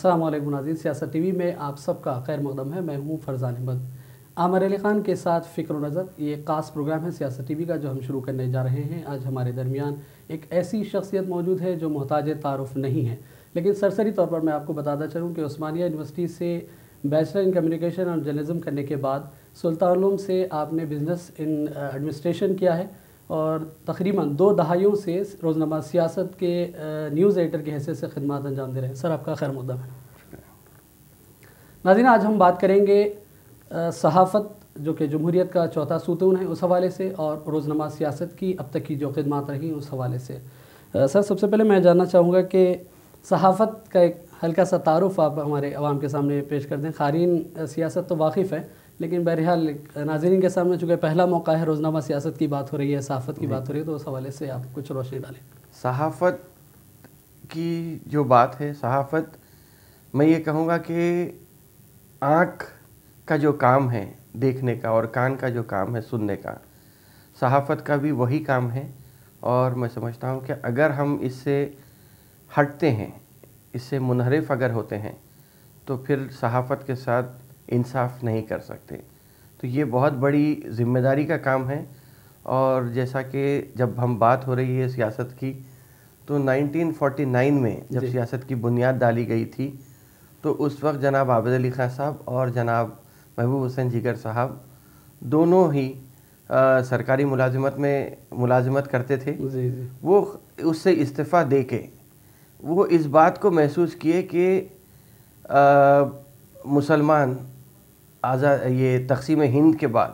السلام علیکم ناظرین، سیاست ٹی وی میں آپ سب کا خیر مقدم ہے۔ میں ہوں فرزان احمد۔ عامر علی خان کے ساتھ فکر و نظر، یہ ایک خاص پروگرام ہے سیاست ٹی وی کا جو ہم شروع کرنے جا رہے ہیں۔ آج ہمارے درمیان ایک ایسی شخصیت موجود ہے جو محتاج تعارف نہیں ہے، لیکن سرسری طور پر میں آپ کو بتاتا چلوں کہ عثمانیہ یونیورسٹی سے بیچلر ان کمیونیکیشن اور جرنلزم کرنے کے بعد سلطان علوم سے آپ نے بزنس ان ایڈمنسٹریشن کیا ہے، اور تقریباً 2 دہائیوں سے روزنامہ سیاست کے نیوز ایڈیٹر کی حیثیت سے خدمات انجام دے رہے ہیں۔ سر، آپ کا خیر مقدم ہے۔ ناظرین، آج ہم بات کریں گے صحافت جو کہ جمہوریت کا چوتھا ستون ہے اس حوالے سے، اور روزنامہ سیاست کی اب تک کی جو خدمات رہیں اس حوالے سے۔ سر، سب سے پہلے میں جاننا چاہوں گا کہ صحافت کا ایک ہلکا سا تعارف آپ ہمارے عوام کے سامنے پیش کر دیں۔ قارئین سیاست تو واقف ہے، لیکن بہرحال ناظرین کے سامنے چونکہ پہلا موقع ہے، روزنامہ سیاست کی بات ہو رہی ہے، صحافت کی بات ہو رہی ہے، تو اس حوالے سے آپ کچھ روشنی ڈالیں۔ صحافت کی جو بات ہے، صحافت میں یہ کہوں گا کہ آنکھ کا جو کام ہے دیکھنے کا، اور کان کا جو کام ہے سننے کا، صحافت کا بھی وہی کام ہے۔ اور میں سمجھتا ہوں کہ اگر ہم اس سے ہٹتے ہیں، اس سے منحرف اگر ہوتے ہیں، تو پھر صحافت کے ساتھ انصاف نہیں کر سکتے۔ تو یہ بہت بڑی ذمہ داری کا کام ہے۔ اور جیسا کہ جب ہم بات ہو رہی ہے سیاست کی، تو 1949 میں جب سیاست کی بنیاد ڈالی گئی تھی، تو اس وقت جناب عابد علی خان صاحب اور جناب محبوب حسین جگر صاحب دونوں ہی سرکاری ملازمت میں ملازمت کرتے تھے۔ وہ اس سے استعفیٰ دے کے وہ اس بات کو محسوس کیے کہ مسلمان یہ تقسیم ہند کے بعد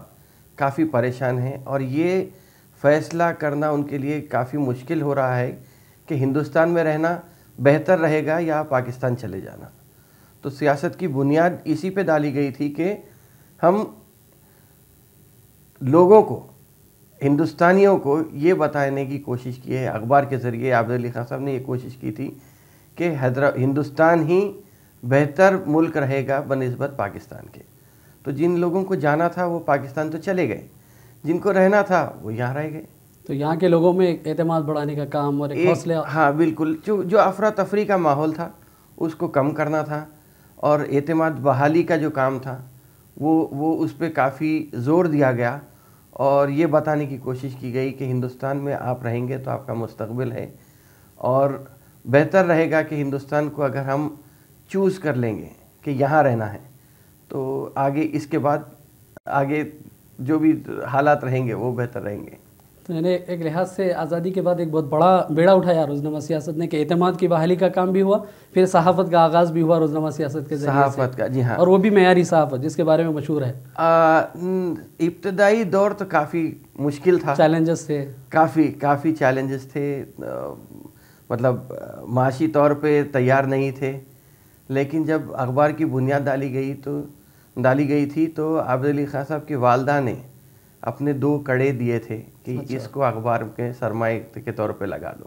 کافی پریشان ہیں، اور یہ فیصلہ کرنا ان کے لیے کافی مشکل ہو رہا ہے کہ ہندوستان میں رہنا بہتر رہے گا یا پاکستان چلے جانا۔ تو سیاست کی بنیاد اسی پہ ڈالی گئی تھی کہ ہم لوگوں کو، ہندوستانیوں کو یہ بتانے کی کوشش کی ہے، اخبار کے ذریعے عابد علی خان صاحب نے یہ کوشش کی تھی کہ ہندوستان ہی بہتر ملک رہے گا بنسبت پاکستان کے۔ تو جن لوگوں کو جانا تھا وہ پاکستان تو چلے گئے، جن کو رہنا تھا وہ یہاں رہ گئے۔ تو یہاں کے لوگوں میں اعتماد بڑھانے کا کام اور ایک حوصلہ، ہاں بالکل، جو افراتفری کا ماحول تھا اس کو کم کرنا تھا، اور اعتماد بحالی کا جو کام تھا وہ اس پہ کافی زور دیا گیا، اور یہ بتانے کی کوشش کی گئی کہ ہندوستان میں آپ رہیں گے تو آپ کا مستقبل ہے، اور بہتر رہے گا کہ ہندوستان کو اگر ہم چوز کر لیں گے کہ یہاں رہنا ہے، تو آگے اس کے بعد آگے جو بھی حالات رہیں گے وہ بہتر رہیں گے۔ تو یعنی ایک لحاظ سے آزادی کے بعد ایک بہت بڑا بیڑا اٹھایا روزنامہ سیاست نے کہ اعتماد کی بحالی کا کام بھی ہوا، پھر صحافت کا آغاز بھی ہوا روزنامہ سیاست کے ذریعے سے، صحافت کا، جی ہاں، اور وہ بھی معیاری صحافت جس کے بارے میں مشہور ہے۔ ابتدائی دور تو کافی مشکل تھا، چیلنجز تھے، کافی چیلنجز تھے، مطلب معاشی طور پہ تیار نہیں تھے، لیکن جب اخبار کی بنیاد ڈالی گئی تھی تو عابد علی خان صاحب کی والدہ نے اپنے 2 کڑے دیے تھے کہ اس کو اخبار کے سرمایہ کے طور پہ لگا دو۔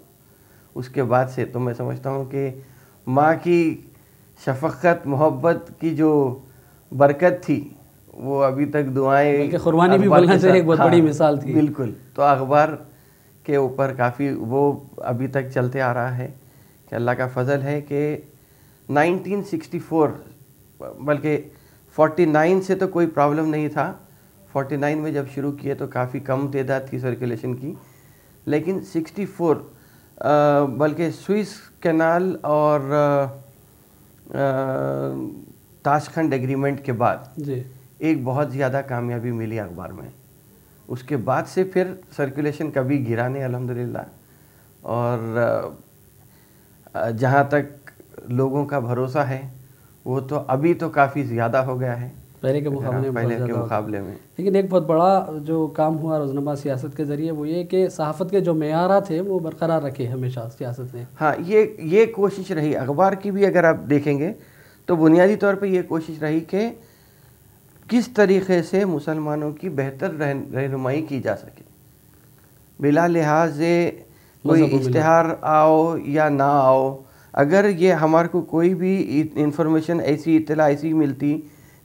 اس کے بعد سے تو میں سمجھتا ہوں کہ ماں کی شفقت، محبت کی جو برکت تھی وہ ابھی تک دعائیں، بلکہ قربانی بھی بولنا چاہیے، ایک بہت بڑی مثال تھی۔ بالکل، تو اخبار کے اوپر کافی وہ ابھی تک چلتے آ رہا ہے کہ اللہ کا فضل ہے کہ 1964 بلکہ 49 سے تو کوئی پرابلم نہیں تھا۔ 49 میں جب شروع کیے تو کافی کم تعداد تھی سرکولیشن کی، لیکن 64 بلکہ سوئس کینال اور تاشقند ایگریمنٹ کے بعد ایک بہت زیادہ کامیابی ملی اخبار میں۔ اس کے بعد سے پھر سرکولیشن کبھی گرا نہیں الحمدللہ، اور جہاں تک لوگوں کا بھروسہ ہے وہ تو ابھی تو کافی زیادہ ہو گیا ہے پہلے کے مقابلے میں۔ لیکن ایک بہت بڑا جو کام ہوا روزنامہ سیاست کے ذریعے وہ یہ کہ صحافت کے جو معیارات تھے وہ برقرار رکھے ہمیشہ سیاست نے۔ ہاں، یہ کوشش رہی اخبار کی بھی، اگر آپ دیکھیں گے تو بنیادی طور پہ یہ کوشش رہی کہ کس طریقے سے مسلمانوں کی بہتر رہنمائی کی جا سکے، بلا لحاظ کوئی اشتہار آؤ یا نہ آؤ۔ اگر یہ ہمارے کو کوئی بھی انفارمیشن ایسی اطلاع ایسی ملتی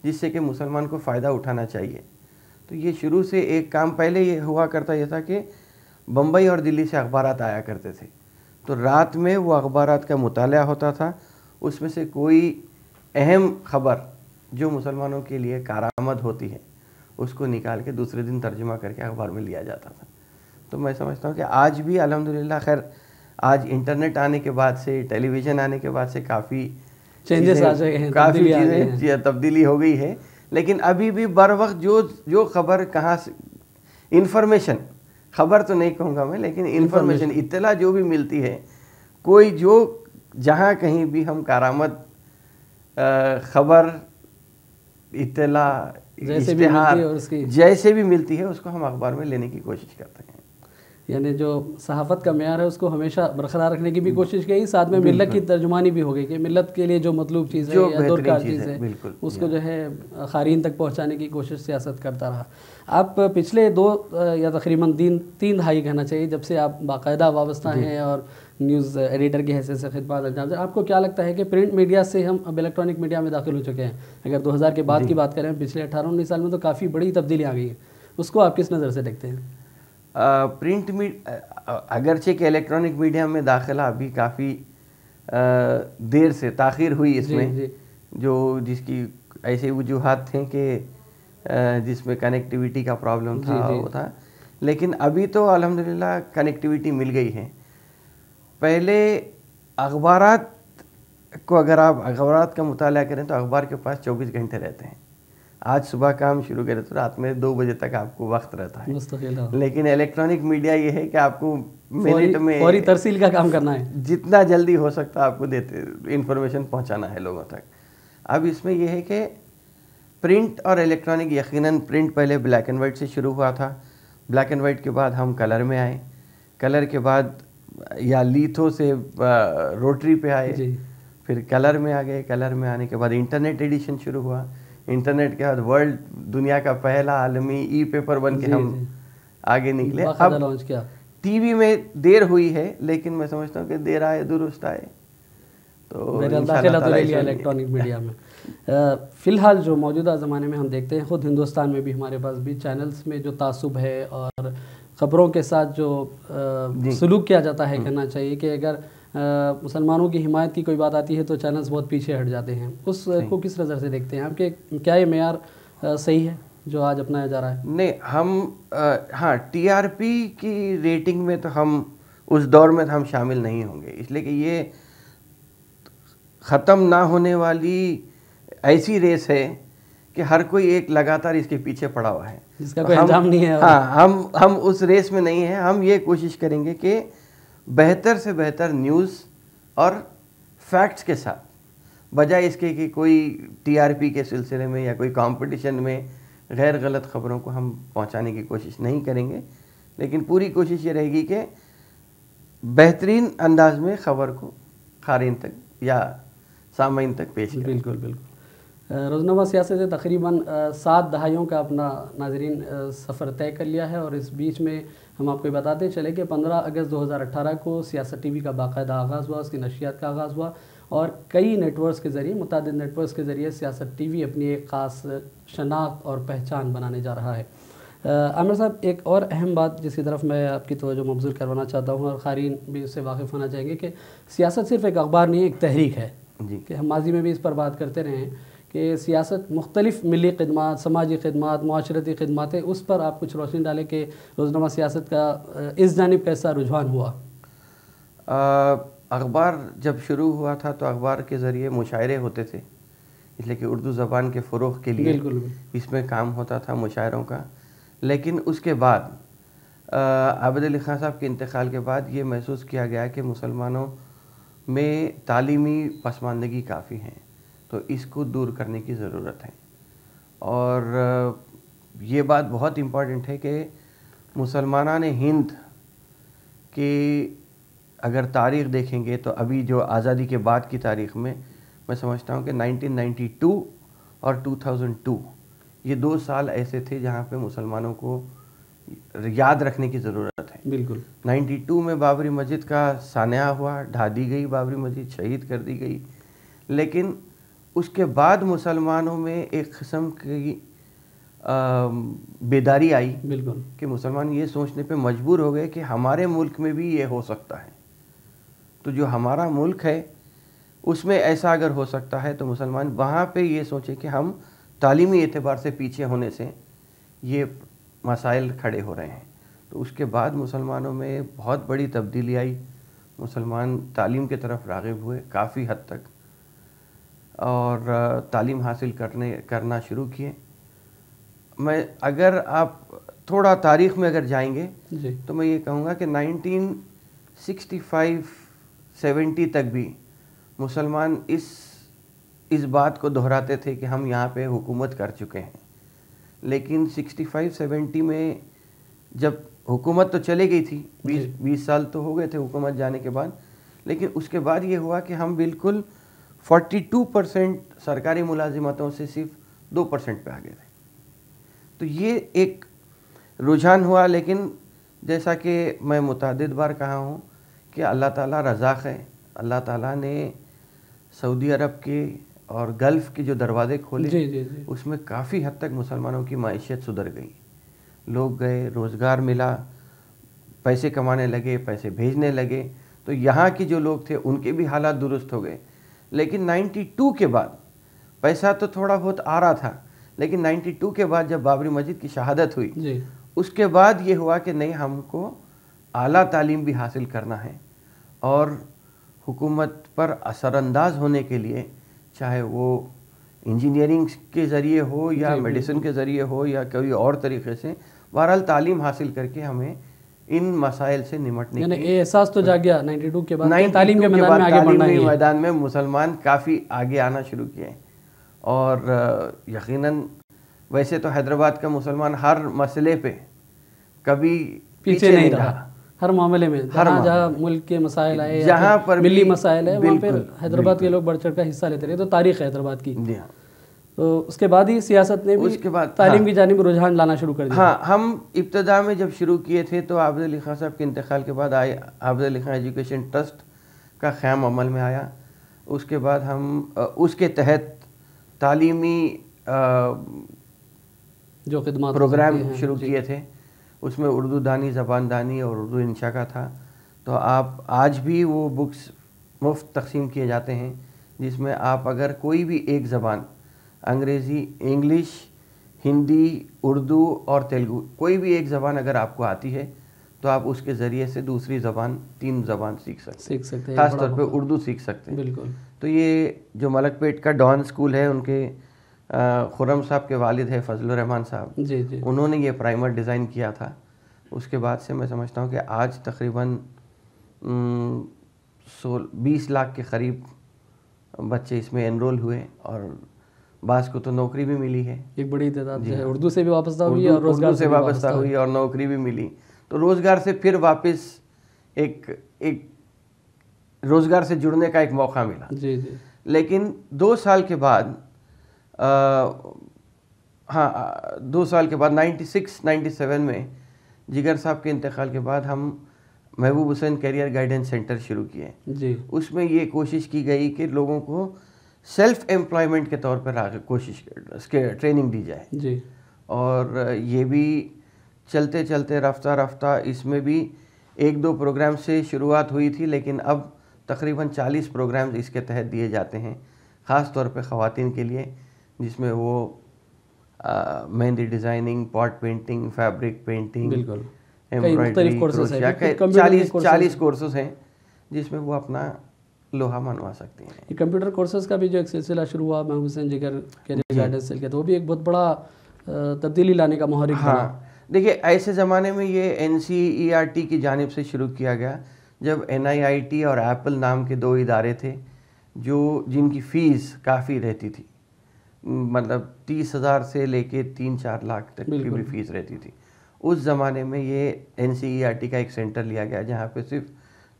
جس سے کہ مسلمان کو فائدہ اٹھانا چاہیے، تو یہ شروع سے ایک کام پہلے یہ ہوا کرتا یہ تھا کہ بمبئی اور دلی سے اخبارات آیا کرتے تھے، تو رات میں وہ اخبارات کا مطالعہ ہوتا تھا، اس میں سے کوئی اہم خبر جو مسلمانوں کے لیے کارآمد ہوتی ہے اس کو نکال کے دوسرے دن ترجمہ کر کے اخبار میں لیا جاتا تھا. تو میں سمجھتا ہوں کہ آج بھی الحمدللہ خیر آج انٹرنیٹ آنے کے بعد سے, ٹیلی ویژن آنے کے بعد سے کافی چینجز آ گئے ہیں, کافی چیزیں تبدیلی ہو گئی ہے, لیکن ابھی بھی بر وقت جو خبر کہاں سے انفارمیشن, خبر تو نہیں کہوں گا میں, لیکن انفارمیشن اطلاع جو بھی ملتی ہے, کوئی جو جہاں کہیں بھی ہم کارآمد خبر اطلاع اشتہار جیسے بھی ملتی ہے اس کو ہم اخبار میں لینے کی کوشش کرتے ہیں. یعنی جو صحافت کا معیار ہے اس کو ہمیشہ برقرار رکھنے کی بھی کوشش کی, ساتھ میں ملت کی ترجمانی بھی ہو گئی کہ ملت کے لیے جو مطلوب چیز ہے یا درکار چیز ہے اس کو جو ہے قارئین تک پہنچانے کی کوشش سیاست کرتا رہا. آپ پچھلے 2 یا تقریباً 3 دہائی کہنا چاہیے جب سے آپ باقاعدہ وابستہ ہیں اور نیوز ایڈیٹر کی حیثیت سے خدمات انجام دیں, آپ کو کیا لگتا ہے کہ پرنٹ میڈیا سے ہم اب الیکٹرانک میڈیا میں داخل ہو چکے ہیں؟ اگر 2000 کے بعد کی بات کریں, پچھلے 18-19 سال میں تو کافی بڑی تبدیلی آ گئی ہے, اس کو آپ کس نظر سے دیکھتے ہیں؟ پرنٹ اگرچہ کہ الیکٹرانک میڈیا میں داخلہ ابھی کافی دیر سے تاخیر ہوئی اس میں, جو جس کی ایسے وجوہات تھیں کہ جس میں کنیکٹیویٹی کا پرابلم تھا وہ تھا, لیکن ابھی تو الحمدللہ کنیکٹیویٹی مل گئی ہے. پہلے اخبارات کو اگر آپ اخبارات کا مطالعہ کریں تو اخبار کے پاس 24 گھنٹے رہتے ہیں. آج صبح کام شروع کریں تو رات میں 2 بجے تک آپ کو وقت رہتا ہے, لیکن الیکٹرانک میڈیا یہ ہے کہ آپ کو منٹ میں فوری ترسیل کا کام کرنا ہے, جتنا جلدی ہو سکتا ہے آپ کو انفارمیشن پہنچانا ہے لوگوں تک. اب اس میں یہ ہے کہ پرنٹ اور الیکٹرانک, یقیناً پرنٹ پہلے بلیک اینڈ وائٹ سے شروع ہوا تھا, بلیک اینڈ وائٹ کے بعد ہم کلر میں آئے, کلر کے بعد یا لیتھو سے روٹری پہ آئے, پھر کلر میں آ گئے, کلر میں آنے کے بعد انٹرنیٹ ایڈیشن شروع ہوا, انٹرنیٹ کے بعد ورلڈ دنیا کا پہلا عالمی ای پیپر بن کے ہم آگے نکلے. اب ٹی وی میں دیر ہوئی ہے, لیکن میں سمجھتا ہوں کہ دیر آئے درست آئے, تو داخلہ تو لے لیا الیکٹرانک میڈیا میں. فی الحال جو موجودہ زمانے میں ہم دیکھتے ہیں, خود ہندوستان میں بھی ہمارے پاس بھی چینلز میں جو تعصب ہے اور خبروں کے ساتھ جو سلوک کیا جاتا ہے, کہنا چاہیے کہ اگر مسلمانوں کی حمایت کی کوئی بات آتی ہے تو چینلز بہت پیچھے ہٹ جاتے ہیں. اس کو کس نظر سے دیکھتے ہیں آپ کہ کیا یہ معیار صحیح ہے جو آج اپنایا جا رہا ہے؟ نہیں, ہم ہاں ٹی آر پی کی ریٹنگ میں تو ہم اس دور میں ہم شامل نہیں ہوں گے, اس لیے کہ یہ ختم نہ ہونے والی ایسی ریس ہے کہ ہر کوئی ایک لگاتار اس کے پیچھے پڑا ہوا ہے, جس کا کوئی انجام نہیں ہے. ہاں, ہم اس ریس میں نہیں ہیں. ہم یہ کوشش کریں گے کہ بہتر سے بہتر نیوز اور فیکٹس کے ساتھ, بجائے اس کے کہ کوئی ٹی آر پی کے سلسلے میں یا کوئی کمپٹیشن میں غیر غلط خبروں کو ہم پہنچانے کی کوشش نہیں کریں گے, لیکن پوری کوشش یہ رہے گی کہ بہترین انداز میں خبر کو قارئین تک یا سامعین تک پیش کریں. بالکل بالکل. روزنامہ سیاست سے تقریباً 7 دہائیوں کا اپنا ناظرین سفر طے کر لیا ہے, اور اس بیچ میں ہم آپ کو بتاتے چلے کہ 15 اگست 2018 کو سیاست ٹی وی کا باقاعدہ آغاز ہوا, اس کی نشریات کا آغاز ہوا, اور کئی نیٹ ورکس کے ذریعے, متعدد نیٹ ورکس کے ذریعے سیاست ٹی وی اپنی ایک خاص شناخت اور پہچان بنانے جا رہا ہے. عامر صاحب, ایک اور اہم بات جس کی طرف میں آپ کی توجہ مبذول کروانا چاہتا ہوں, اور قارئین بھی اس سے واقف ہونا چاہیں گے, کہ سیاست صرف ایک اخبار نہیں, ایک تحریک ہے. کہ ہم ماضی میں بھی اس پر بات کرتے رہے ہیں کہ سیاست مختلف ملی خدمات, سماجی خدمات, معاشرتی خدمات, اس پر آپ کچھ روشنی ڈالیں کہ روزنامہ سیاست کا اس جانب کیسا رجحان ہوا؟ اخبار جب شروع ہوا تھا تو اخبار کے ذریعے مشاعرے ہوتے تھے, اس لیے کہ اردو زبان کے فروغ کے لیے اس میں کام ہوتا تھا مشاعروں کا. لیکن اس کے بعد عابد علی خان صاحب کے انتقال کے بعد یہ محسوس کیا گیا کہ مسلمانوں میں تعلیمی پسماندگی کافی ہیں, تو اس کو دور کرنے کی ضرورت ہے. اور یہ بات بہت امپورٹنٹ ہے کہ مسلمانان ہند کی اگر تاریخ دیکھیں گے تو ابھی جو آزادی کے بعد کی تاریخ میں سمجھتا ہوں کہ 1992 اور 2002 یہ 2 سال ایسے تھے جہاں پہ مسلمانوں کو یاد رکھنے کی ضرورت ہے. بالکل. 92 میں بابری مسجد کا سانحہ ہوا, ڈھا دی گئی بابری مسجد, شہید کر دی گئی, لیکن اس کے بعد مسلمانوں میں ایک قسم کی بیداری آئی. بالکل. کہ مسلمان یہ سوچنے پہ مجبور ہو گئے کہ ہمارے ملک میں بھی یہ ہو سکتا ہے. تو جو ہمارا ملک ہے اس میں ایسا اگر ہو سکتا ہے تو مسلمان وہاں پہ یہ سوچے کہ ہم تعلیمی اعتبار سے پیچھے ہونے سے یہ مسائل کھڑے ہو رہے ہیں. تو اس کے بعد مسلمانوں میں بہت بڑی تبدیلی آئی. مسلمان تعلیم کی طرف راغب ہوئے کافی حد تک اور تعلیم حاصل کرنا شروع کیے. میں اگر آپ تھوڑا تاریخ میں اگر جائیں گے تو میں یہ کہوں گا کہ 1965-70 تک بھی مسلمان اس بات کو دہراتے تھے کہ ہم یہاں پہ حکومت کر چکے ہیں. لیکن 65-70 میں جب حکومت تو چلے گئی تھی, 20 سال تو ہو گئے تھے حکومت جانے کے بعد, لیکن اس کے بعد یہ ہوا کہ ہم بالکل 42% سرکاری ملازمتوں سے صرف 2% پہ آ گئے تھے. تو یہ ایک رجحان ہوا. لیکن جیسا کہ میں متعدد بار کہا ہوں کہ اللہ تعالیٰ رزاق ہے. اللہ تعالیٰ نے سعودی عرب کے اور گلف کے جو دروازے کھولے اس میں کافی حد تک مسلمانوں کی معیشت سدھر گئی. لوگ گئے, روزگار ملا, پیسے کمانے لگے, پیسے بھیجنے لگے. تو یہاں کے جو لوگ تھے ان کے بھی حالات درست ہو گئے. لیکن 92 کے بعد پیسہ تو تھوڑا بہت آ رہا تھا, لیکن 92 کے بعد جب بابری مسجد کی شہادت ہوئی اس کے بعد یہ ہوا کہ نہیں, ہم کو اعلیٰ تعلیم بھی حاصل کرنا ہے اور حکومت پر اثر انداز ہونے کے لیے, چاہے وہ انجینئرنگ کے ذریعے ہو یا میڈیسن کے ذریعے ہو یا کوئی اور طریقے سے, بہرحال تعلیم حاصل کر کے ہمیں ان مسائل سے نمٹنے یعنی احساس تو جا گیا 92 کے بعد تعلیم کے میدان میں آگے بڑھنا ہے. میدان میں مسلمان کافی آگے آنا شروع کیے اور یقیناً ویسے تو حیدرآباد کا مسلمان ہر مسئلے پہ کبھی پیچھے نہیں رہا. ہر معاملے میں جہاں ملک کے مسائل آئے, جہاں پر ملی مسائل ہے, وہاں پہ حیدرآباد کے لوگ بڑھ چڑھ کر حصہ لیتے رہے. تو تاریخ ہے حیدرآباد کی. تو اس کے بعد ہی سیاست نے بھی تعلیم کی جانب رجحان لانا شروع کر دیا. ہاں, ہم ابتدا میں جب شروع کیے تھے تو عابد علی خان صاحب کے انتقال کے بعد عابد علی خان ایجوکیشن ٹرسٹ کا قیام عمل میں آیا. اس کے بعد ہم اس کے تحت تعلیمی جو خدمات پروگرام شروع کیے تھے. اس میں اردو دانی, زبان دانی اور اردو انشاء کا تھا. تو آپ آج بھی وہ بکس مفت تقسیم کیے جاتے ہیں جس میں آپ اگر کوئی بھی ایک زبان, انگریزی, انگلش, ہندی, اردو اور تیلگو, کوئی بھی ایک زبان اگر آپ کو آتی ہے تو آپ اس کے ذریعے سے دوسری زبان, 3 زبان سیکھ سکتے ہیں. خاص طور پہ اردو سیکھ سکتے ہیں. بالکل. تو یہ جو ملک پیٹ کا ڈان اسکول ہے, ان کے خرم صاحب کے والد ہے فضل الرحمان صاحب, انہوں نے یہ پرائمر ڈیزائن کیا تھا. اس کے بعد سے میں سمجھتا ہوں کہ آج تقریباً 20 لاکھ کے قریب بچے اس میں انرول ہوئے اور بعض کو تو نوکری بھی ملی ہے. ایک بڑی تعداد جو ہے اردو سے بھی وابستہ ہوئی اور روزگار سے وابستہ ہوئی اور نوکری بھی ملی. تو روزگار سے پھر واپس ایک روزگار سے جڑنے کا ایک موقع ملا. لیکن 2 سال کے بعد 2 سال کے بعد 96-97 میں جگر صاحب کے انتقال کے بعد ہم محبوب حسین کیریئر گائیڈنس سینٹر شروع کیے. اس میں یہ کوشش کی گئی کہ لوگوں کو سیلف ایمپلائمنٹ کے طور پر اس کے ٹریننگ دی جائے. اور یہ بھی چلتے چلتے رفتہ اس میں بھی 1-2 پروگرام سے شروعات ہوئی تھی, لیکن اب تقریباً 40 پروگرامز اس کے تحت دیے جاتے ہیں, خاص طور پہ خواتین کے لیے, جس میں وہ مہندی ڈیزائننگ, پاٹ painting, fabric painting, embroidery, 40 courses ہیں جس میں وہ اپنا لوہا منوا سکتے ہیں. یہ کمپیوٹر کورسز کا بھی جو ایک سلسلہ شروع ہوا محبوب حسین جگر کیریئر گائیڈنس سیل کے, تو وہ بھی ایک بہت بڑا تبدیلی لانے کا محرک تھا. ہاں, دیکھیے ایسے زمانے میں یہ NCERT کی جانب سے شروع کیا گیا جب NIIT اور ایپل نام کے 2 ادارے تھے جن کی فیس کافی رہتی تھی, مطلب 30,000 سے لے کے 3-4 لاکھ تک کی بھی فیس رہتی تھی. اس زمانے میں یہ NCERT کا ایک سینٹر لیا گیا جہاں پہ صرف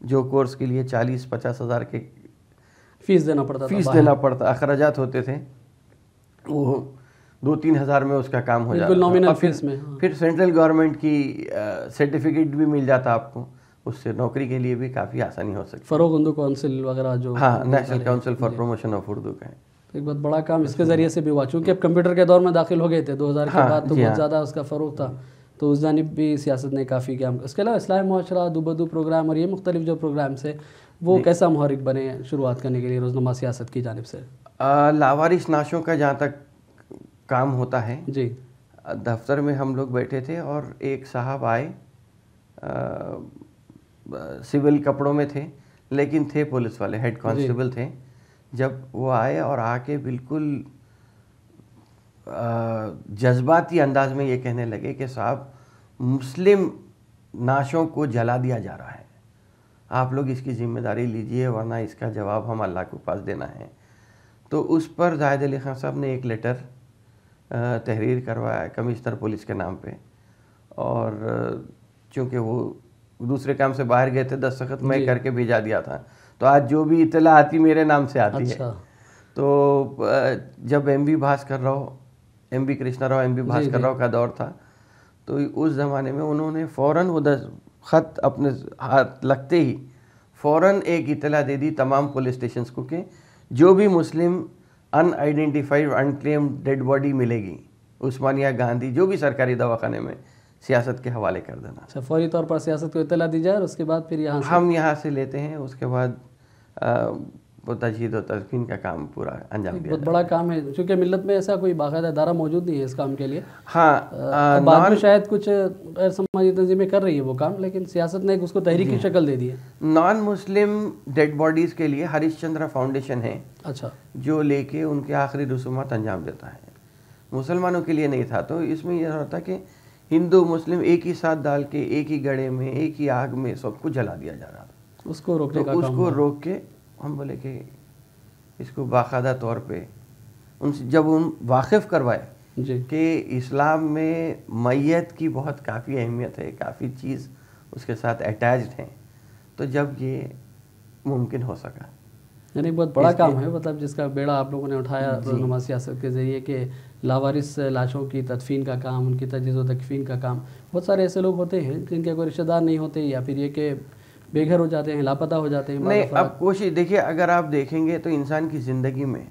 جو کورس کے لیے 40-50 ہزار کے فیس دینا پڑتا, اخراجات ہوتے تھے, وہ 2-3 ہزار میں اس کا کام ہو جاتا. نامینل فیس میں پھر سینٹرل گورنمنٹ کی سرٹیفکیٹ بھی مل جاتا آپ کو, اس سے نوکری کے لیے بھی کافی آسانی ہو سکتی. فروغ اردو کونسل وغیرہ جو national council for promotion of Urdu کا ہے, ایک بہت بڑا کام اس کے ذریعے سے بھی ہوا. چونکہ اب کمپیوٹر کے دور میں داخل ہو گئے تھے 2000 کے بعد, تو بہت زیادہ اس کا فروغ تھا. تو اس جانب بھی سیاست نے کافی قیام. اس کے علاوہ اصلاح معاشرہ، دو بدو پروگرام اور یہ مختلف جو پروگرامس ہیں وہ کیسا محرک بنے شروعات کرنے کے لیے روزنامہ سیاست کی جانب سے؟ لاوارث نعشوں کا جہاں تک کام ہوتا ہے جی، دفتر میں ہم لوگ بیٹھے تھے اور ایک صاحب آئے، سول کپڑوں میں تھے لیکن تھے پولیس والے، ہیڈ کانسٹیبل تھے. جب وہ آئے اور آ کے بالکل جذباتی انداز میں یہ کہنے لگے کہ صاحب مسلم نعشوں کو جلا دیا جا رہا ہے، آپ لوگ اس کی ذمہ داری لیجئے ورنہ اس کا جواب ہم اللہ کے پاس دینا ہے. تو اس پر زاہد علی خان صاحب نے ایک لیٹر تحریر کروایا کمشنر پولیس کے نام پہ، اور چونکہ وہ دوسرے کام سے باہر گئے تھے دستخط میں کر کے بھیجا دیا تھا، تو آج جو بھی اطلاع آتی میرے نام سے آتی ہے. تو جب M B Bhaskar Rao, M B Krishna Rao, M B Bhaskar Rao کا دور تھا، تو اس زمانے میں انہوں نے فوراً وہ خط اپنے ہاتھ لگتے ہی فوراً ایک اطلاع دے دی تمام پولیس اسٹیشنز کو کہ جو بھی مسلم unidentified unclaimed dead body ملے گی عثمانیہ گاندھی جو بھی سرکاری دواخانے میں، سیاست کے حوالے کر دینا. اچھا، فوری طور پر سیاست کو اطلاع دی جائے اور اس کے بعد پھر ہم یہاں سے لیتے ہیں، اس کے بعد وہ تجہیز و تدفین کا کام پورا انجام دیا. بہت بڑا کام ہے، چونکہ ملت میں ایسا کوئی باقاعدہ ادارہ موجود نہیں ہے اس کام کے لیے. ہاں، بعد میں شاید کچھ غیر سماجی تنظیمیں کر رہی ہے وہ کام، لیکن سیاست نے اس کو تحریکی شکل دے دی ہے. نان مسلم ڈیڈ باڈیز کے لیے ہریش چندرا فاؤنڈیشن ہے، اچھا، جو لے کے ان کے آخری رسومات انجام دیتا ہے. مسلمانوں کے لیے نہیں تھا. تو اس میں یہ ہوتا کہ ہندو مسلم ایک ہی ساتھ ڈال کے ایک ہی گڑھے میں ایک ہی آگ میں سب کو جلا دیا جا رہا تھا. اس کو روکنے کا کام، اس کو روک کے ہم بولے کہ اس کو باقاعدہ طور پہ ان سے جب ان واقف کروائے کہ اسلام میں میت کی بہت کافی اہمیت ہے، کافی چیز اس کے ساتھ اٹیچڈ ہیں، تو جب یہ ممکن ہو سکا. یعنی بہت بڑا کام ہے، مطلب جس کا بیڑا آپ لوگوں نے اٹھایا روزنامہ سیاست کے ذریعے، کہ لاوارث لاشوں کی تدفین کا کام، ان کی تجہیز و تکفین کا کام. بہت سارے ایسے لوگ ہوتے ہیں جن کے کوئی رشتہ دار نہیں ہوتے، یا پھر یہ کہ بے گھر ہو جاتے ہیں، لاپتہ ہو جاتے ہیں. نہیں، اب کوشش دیکھیے، اگر آپ دیکھیں گے تو انسان کی زندگی میں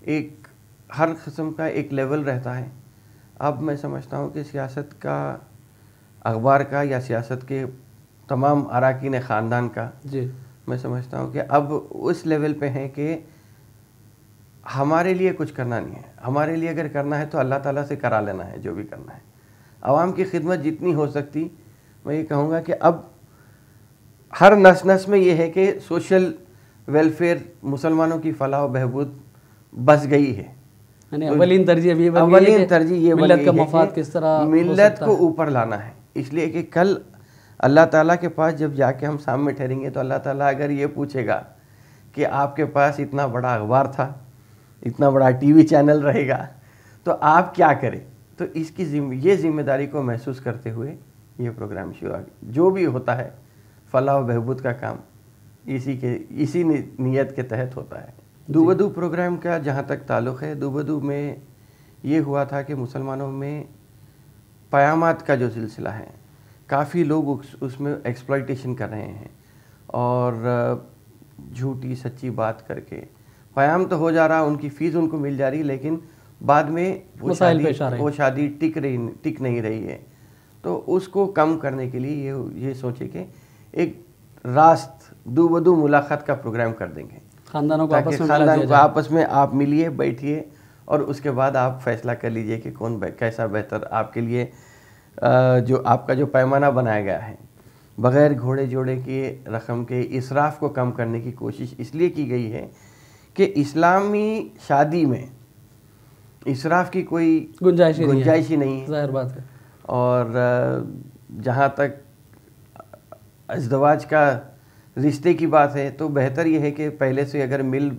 ایک ہر قسم کا ایک لیول رہتا ہے. اب میں سمجھتا ہوں کہ سیاست کا، اخبار کا، یا سیاست کے تمام اراکین خاندان کا، میں سمجھتا ہوں کہ اب اس لیول پہ ہیں کہ ہمارے لیے کچھ کرنا نہیں ہے. ہمارے لیے اگر کرنا ہے تو اللہ تعالیٰ سے کرا لینا ہے جو بھی کرنا ہے. عوام کی خدمت جتنی ہو سکتی، میں یہ کہوں گا کہ اب ہر نس نس میں یہ ہے کہ سوشل ویلفیئر، مسلمانوں کی فلاح و بہبود بس گئی ہے. اولین ترجیح یہ ملت کا مفاد کس طرح ملت کو اوپر لانا ہے. اس لیے کہ کل اللہ تعالیٰ کے پاس جب جا کے ہم سامنے ٹھہریں گے تو اللہ تعالیٰ اگر یہ پوچھے گا کہ آپ کے پاس اتنا بڑا اخبار تھا، اتنا بڑا ٹی وی چینل رہے گا، تو آپ کیا کریں. تو اس کی یہ ذمہ داری کو محسوس کرتے ہوئے یہ پروگرام شروع، جو بھی ہوتا ہے فلاح و بہبود کا کام اسی نیت کے تحت ہوتا ہے. دو بدو پروگرام کا جہاں تک تعلق ہے، دو بدو میں یہ ہوا تھا کہ مسلمانوں میں پیامات کا جو سلسلہ ہے، کافی لوگ اس میں ایکسپلائٹیشن کر رہے ہیں، اور جھوٹی سچی بات کر کے پیام تو ہو جا رہا، ان کی فیس ان کو مل جا رہی، لیکن بعد میں وہ شادی ٹک نہیں رہی ہے. تو اس کو کم کرنے کے لیے یہ سوچے کہ ایک راست دو بدو ملاقات کا پروگرام کر دیں گے، خاندانوں کو آپس میں آپ ملیے، بیٹھیے، اور اس کے بعد آپ فیصلہ کر لیجئے کہ کون کیسا بہتر آپ کے لیے. جو آپ کا جو پیمانہ بنایا گیا ہے، بغیر گھوڑے جوڑے کے رقم کے اسراف کو کم کرنے کی کوشش اس لیے کی گئی ہے کہ اسلامی شادی میں اسراف کی کوئی گنجائش ہی نہیں ہے. ظاہر بات ہے. اور جہاں تک ازدواج کا رشتے کی بات ہے تو بہتر یہ ہے کہ پہلے سے اگر مل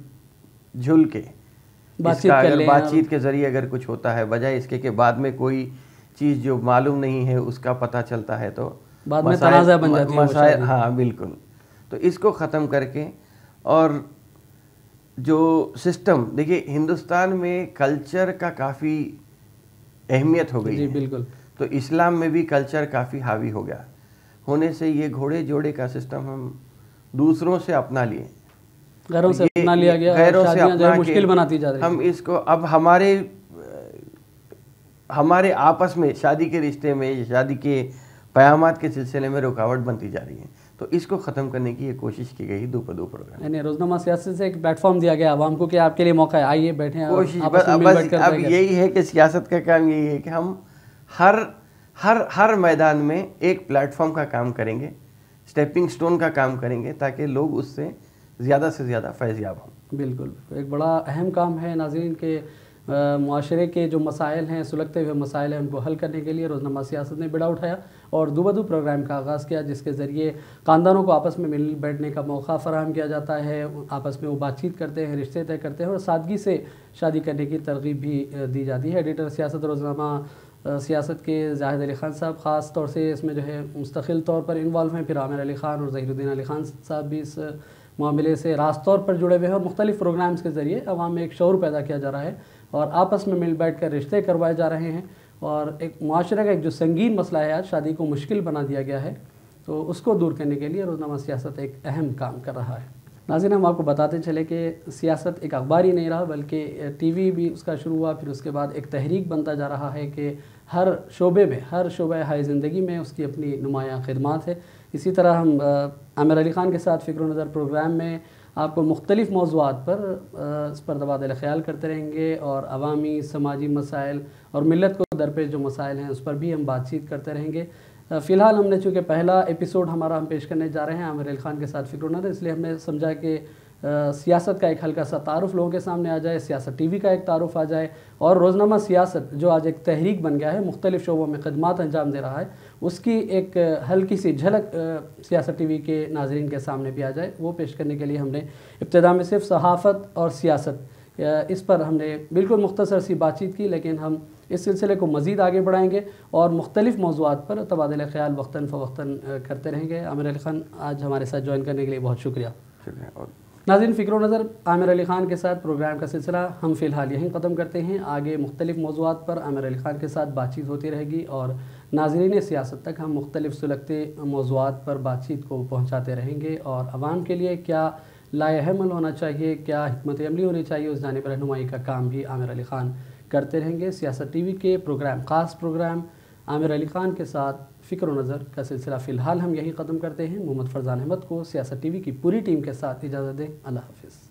جھل کے بات چیت کے ذریعے اگر کچھ ہوتا ہے، بجائے اس کے کہ بعد میں کوئی چیز جو معلوم نہیں ہے اس کا پتہ چلتا ہے تو بعد میں تنازع بن جاتی ہے مسائل. ہاں بالکل. تو اس کو ختم کر کے، اور جو سسٹم دیکھیے ہندوستان میں کلچر کا کافی اہمیت ہو گئی ہے. بالکل. تو اسلام میں بھی کلچر کافی حاوی ہو گیا ہونے سے یہ گھوڑے جوڑے کا سسٹم ہم دوسروں سے اپنا لیے، غیروں سے اپنا لیا گیا، غیروں سے اپنا مشکل بناتی جا رہی. ہم اس کو اب ہمارے ہمارے آپس میں شادی کے رشتے میں یا شادی کے پیامات کے سلسلے میں رکاوٹ بنتی جا رہی ہیں. تو اس کو ختم کرنے کی یہ کوشش کی گئی 2 پر 2 پروگرام. یعنی روزنامہ سیاست سے ایک پلیٹ فارم دیا گیا عوام کو کہ آپ کے لیے موقع ہے, آئیے بیٹھیں کوشش بس اب یہی ہے کہ سیاست کا کام یہی ہے کہ ہم ہر میدان میں ایک پلیٹ فارم کا کام کریں گے, اسٹیپنگ سٹون کا کام کریں گے تاکہ لوگ اس سے زیادہ فیض یاب ہوں. بالکل ایک بڑا اہم کام ہے ناظرین کے معاشرے کے جو مسائل ہیں, سلگتے ہوئے مسائل ہیں, ان کو حل کرنے کے لیے روزنامہ سیاست نے بیڑا اٹھایا اور 2 بدو پروگرام کا آغاز کیا, جس کے ذریعے خاندانوں کو آپس میں مل بیٹھنے کا موقع فراہم کیا جاتا ہے, آپس میں وہ بات چیت کرتے ہیں, رشتے طے کرتے ہیں اور سادگی سے شادی کرنے کی ترغیب بھی دی جاتی ہے. ایڈیٹر سیاست روزنامہ سیاست کے زاہد علی خان صاحب خاص طور سے اس میں جو ہے مستقل طور پر انوالو ہیں, پھر عامر علی خان اور ظہیر الدین علی خان صاحب بھی اس معاملے سے راست طور پر جڑے ہوئے ہیں اور مختلف پروگرامز کے ذریعے عوام میں ایک شعور پیدا کیا جا رہا ہے اور آپس میں مل بیٹھ کر رشتے کروائے جا رہے ہیں. اور ایک معاشرے کا ایک جو سنگین مسئلہ ہے آج, شادی کو مشکل بنا دیا گیا ہے, تو اس کو دور کرنے کے لیے روزنامہ سیاست ایک اہم کام کر رہا ہے. ناظرین ہم آپ کو بتاتے چلے کہ سیاست ایک اخبار ہی نہیں رہا بلکہ ٹی وی بھی اس کا شروع ہوا, پھر اس کے بعد ایک تحریک بنتا جا رہا ہے کہ ہر شعبہ حیاتِ زندگی میں اس کی اپنی نمایاں خدمات ہے. اسی طرح ہم عامر علی خان کے ساتھ فکر و نظر پروگرام میں آپ کو مختلف موضوعات پر اس پر تبادلہ خیال کرتے رہیں گے اور عوامی سماجی مسائل اور ملت کو درپیش جو مسائل ہیں اس پر بھی ہم بات چیت کرتے رہیں گے. فی الحال ہم نے چونکہ پہلا ایپیسوڈ ہمارا ہم پیش کرنے جا رہے ہیں عامر علی خان کے ساتھ فکر و نظر, اس لیے ہم نے سمجھا کہ سیاست کا ایک ہلکا سا تعارف لوگوں کے سامنے آ جائے, سیاست ٹی وی کا ایک تعارف آ جائے اور روزنامہ سیاست جو آج ایک تحریک بن گیا ہے, مختلف شعبوں میں خدمات انجام دے رہا ہے, اس کی ایک ہلکی سی جھلک سیاست ٹی وی کے ناظرین کے سامنے بھی آ جائے. وہ پیش کرنے کے لیے ہم نے ابتدا میں صرف صحافت اور سیاست اس پر ہم نے بالکل مختصر سی بات چیت کی, لیکن ہم اس سلسلے کو مزید آگے بڑھائیں گے اور مختلف موضوعات پر تبادلہ خیال وقتاً فوقتاً کرتے رہیں گے. عامر علی خان آج ہمارے ساتھ جوائن کرنے کے لیے بہت شکریہ. اور ناظرین فکر و نظر عامر علی خان کے ساتھ پروگرام کا سلسلہ ہم فی الحال یہیں ختم کرتے ہیں. آگے مختلف موضوعات پر عامر علی خان کے ساتھ بات چیت ہوتی رہے گی اور ناظرین سیاست تک ہم مختلف سلگتے موضوعات پر بات چیت کو پہنچاتے رہیں گے اور عوام کے لیے کیا لائحہ عمل ہونا چاہیے, کیا حکمت عملی ہونی چاہیے, اس جانب رہنمائی کا کام بھی عامر علی خان کرتے رہیں گے. سیاست ٹی وی کے خاص پروگرام عامر علی خان کے ساتھ فکر و نظر کا سلسلہ فی الحال ہم یہیں ختم کرتے ہیں. محمد فرزان احمد کو سیاست ٹی وی کی پوری ٹیم کے ساتھ اجازت دیں. اللہ حافظ.